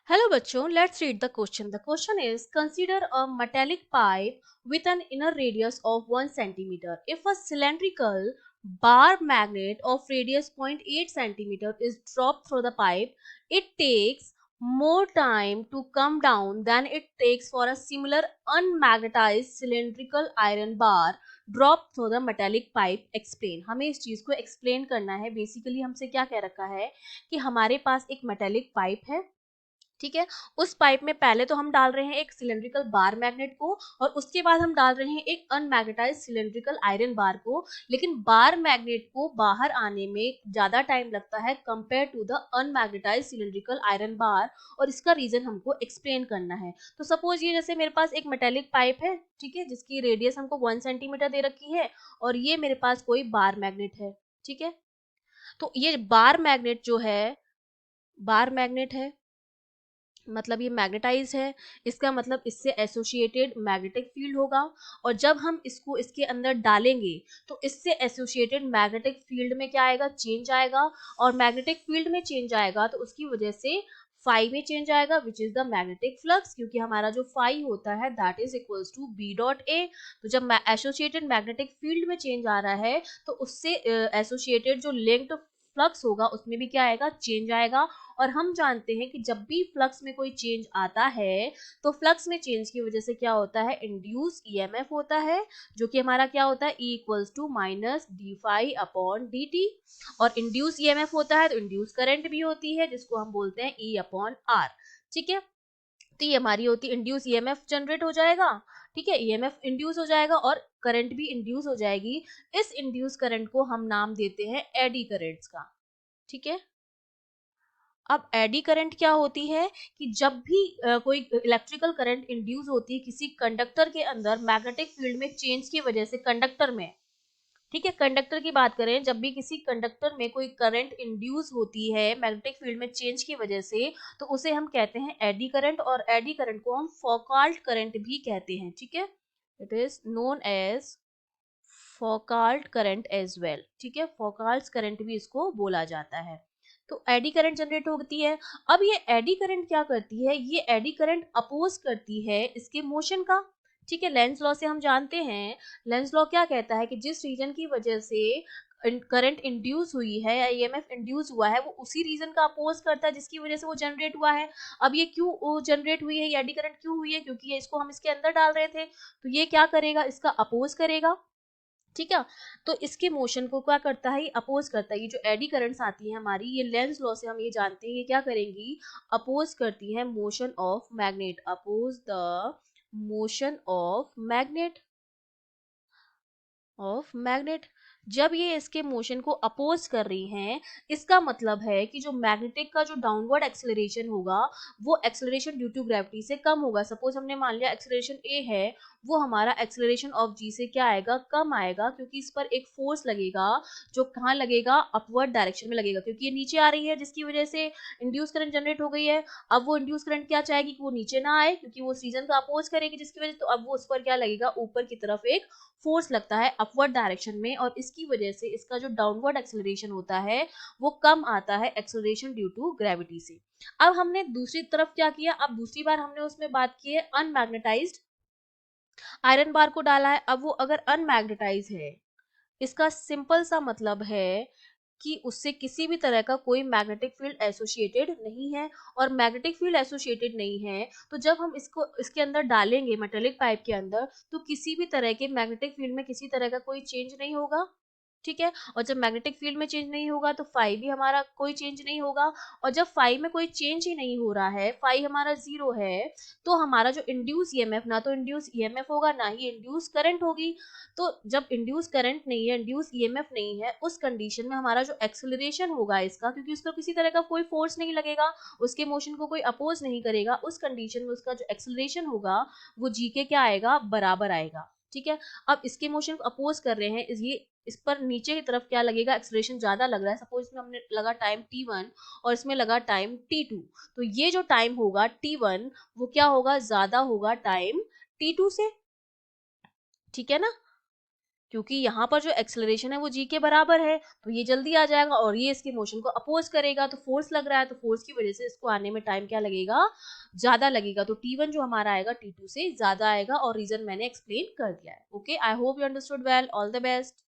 Hello bachcho, let's read the question. The question is, consider a metallic pipe with an inner radius of 1 centimeter. If a cylindrical bar magnet of radius 0.8 centimeter is dropped through the pipe, it takes more time to come down than it takes for a similar unmagnetized cylindrical iron bar dropped through the metallic pipe. Explain. हमें इस चीज को explain करना है. Basically हमसे क्या कह रखा है कि हमारे पास एक metallic pipe है, ठीक है। उस पाइप में पहले तो हम डाल रहे हैं एक सिलेंड्रिकल बार मैग्नेट को और उसके बाद हम डाल रहे हैं एक अनमैग्नेटाइज्ड सिलेंड्रिकल आयरन बार को, लेकिन बार मैग्नेट को बाहर आने में ज्यादा टाइम लगता है compare to the unmagnetized cylindrical iron bar, और इसका रीजन हमको एक्सप्लेन करना है। तो सपोज ये जैसे मेरे पास एक मेटेलिक पाइप है, ठीक है, जिसकी रेडियस हमको 1 सेंटीमीटर दे रखी है और ये मेरे पास कोई बार मैग्नेट है, ठीक है। तो ये बार मैग्नेट जो है, बार मैग्नेट है मतलब ये मैग्नेटाइज है, इसका मतलब इससे एसोसिएटेड मैग्नेटिक फील्ड होगा, और जब हम इसको इसके अंदर डालेंगे तो इससे एसोसिएटेड मैग्नेटिक फील्ड में क्या आएगा, चेंज आएगा, और मैग्नेटिक फील्ड में चेंज आएगा तो उसकी वजह से फाई में चेंज आएगा which is the magnetic flux, क्योंकि हमारा जो फाई होता है that is equals to B dot A. तो जब एसोसिएटेड मैग्नेटिक फील्ड में चेंज आ रहा है तो उससे एसोसिएटेड जो लिंक्ड फ्लक्स होगा उसमें भी क्या आएगा, चेंज आएगा। और हम जानते हैं कि जब भी फ्लक्स में कोई चेंज आता है तो फ्लक्स में चेंज की वजह से क्या होता है, इंड्यूस ईएमएफ होता है, जो कि हमारा क्या होता है, E equals to minus d phi upon d t. और इंड्यूस ईएमएफ होता है तो इंड्यूस करंट भी होती है जिसको हम बोलते हैं E अपॉन आर, ठीक है। तो ये हमारी होती है इंड्यूस ईएमएफ जनरेट हो जाएगा, ठीक है, ईएमएफ इंड्यूस हो जाएगा और करंट भी इंड्यूस हो जाएगी। इस इंड्यूस करंट को हम नाम देते हैं एडी करंट्स का, ठीक है। अब एडी करंट क्या होती है कि जब भी कोई इलेक्ट्रिकल करंट इंड्यूस होती है किसी कंडक्टर के अंदर मैग्नेटिक फील्ड में चेंज की वजह से कंडक्टर में, ठीक है, कंडक्टर की बात करें, जब भी किसी कंडक्टर में कोई करंट इंड्यूस होती है मैग्नेटिक फील्ड में चेंज की वजह से तो उसे हम कहते हैं एडी करंट, और एडी करंट को हम फौकाल्ट करंट भी कहते हैं, ठीक है। It is known as Foucault current as well, ठीक है, फौकाल्ट करंट भी इसको बोला जाता है। तो एडी करंट जनरेट होती है। अब ये एडी करंट क्या करती है, ये एडी करंट अपोज करती है इसके मोशन का, ठीक है। लेंस लॉ से हम जानते हैं, लेंस लॉ क्या कहता है कि जिस रीजन की वजह से करंट इंड्यूस हुई है या ईएमएफ इंड्यूस हुआ है वो उसी रीजन का अपोज करता है जिसकी वजह से वो जनरेट हुआ है। अब ये क्यों जनरेट हुई है, ये एडी करंट क्यों हुई है, क्योंकि ये इसको हम इसके अंदर डाल रहे थे, तो ये क्या करेगा, इसका अपोज करेगा, ठीक है। तो इसके मोशन को क्या करता है, अपोज करता है। ये जो एडी करंट्स आती है हमारी, ये लेंस लॉ से हम ये जानते हैं, ये क्या करेंगी, अपोज करती है motion of magnet, oppose the motion of magnet. जब ये इसके मोशन को अपोज कर रही हैं, इसका मतलब है कि जो मैग्नेटिक का जो डाउनवर्ड एक्सेलरेशन होगा वो एक्सेलरेशन ड्यू टू ग्रेविटी से कम होगा। सपोज हमने मान लिया एक्सेलरेशन ए है, वो हमारा एक्सेलरेशन ऑफ जी से क्या आएगा, कम आएगा, क्योंकि इस पर एक फोर्स लगेगा जो कहाँ लगेगा, अपवर्ड डायरेक्शन में लगेगा, क्योंकि ये नीचे आ रही है जिसकी वजह से इंड्यूस करंट जनरेट हो गई है। अब वो इंड्यूस करंट क्या चाहेगी कि वो नीचे ना आए, क्योंकि वो उस रीजन का अपोज करेगी जिसकी वजह से, तो अब वो उस पर क्या लगेगा, ऊपर की तरफ एक फोर्स लगता है अपवर्ड डायरेक्शन में, और इसकी वजह से इसका जो डाउनवर्ड एक्सेलरेशन होता है वो कम आता है एक्सेलरेशन ड्यू टू ग्रेविटी से। अब हमने दूसरी तरफ क्या किया, अब दूसरी बार हमने उसमें बात की है अनमैग्नेटाइज्ड आयरन बार को डाला है। अब वो अगर अनमैग्नेटाइज है, इसका सिंपल सा मतलब है कि उससे किसी भी तरह का कोई मैग्नेटिक फील्ड एसोसिएटेड नहीं है, और मैग्नेटिक फील्ड एसोसिएटेड नहीं है तो जब हम इसको इसके अंदर डालेंगे मेटेलिक पाइप के अंदर तो किसी भी तरह के मैग्नेटिक फील्ड में किसी तरह का कोई चेंज नहीं होगा, ठीक है। और जब मैग्नेटिक फील्ड में चेंज नहीं होगा तो फाई भी हमारा कोई चेंज नहीं होगा, और जब फाई में कोई चेंज ही नहीं हो रहा है, फाई हमारा जीरो है, तो हमारा जो इंड्यूस ईएमएफ, ना तो इंड्यूस ईएमएफ होगा ना ही इंड्यूस करंट होगी। तो जब इंड्यूस करंट नहीं है, इंड्यूस ईएमएफ नहीं है, उस कंडीशन में हमारा जो एक्सेलरेशन होगा इसका, क्योंकि उसका किसी तरह का कोई फोर्स नहीं लगेगा, उसके मोशन को कोई अपोज नहीं करेगा, उस कंडीशन में उसका जो एक्सेलरेशन होगा वो जी के क्या आएगा, बराबर आएगा, ठीक है। अब इसके मोशन को अपोज कर रहे हैं, ये इस पर नीचे की तरफ क्या लगेगा, एक्सेलरेशन ज्यादा लग रहा है। सपोज इसमें हमने लगा टाइम t1 और इसमें लगा टाइम t2, तो ये जो टाइम होगा t1 वो क्या होगा, ज्यादा होगा टाइम t2 से, ठीक है ना, क्योंकि यहाँ पर जो एक्सेलरेशन है वो जी के बराबर है, तो ये जल्दी आ जाएगा और ये इसके मोशन को अपोज करेगा, तो फोर्स लग रहा है, तो फोर्स की वजह से इसको आने में टाइम क्या लगेगा, ज़्यादा लगेगा। तो T1 जो हमारा आएगा T2 से ज़्यादा आएगा और रीज़न मैंने एक्सप्लेन कर दिया है। Okay, I hope you understood well. All the best.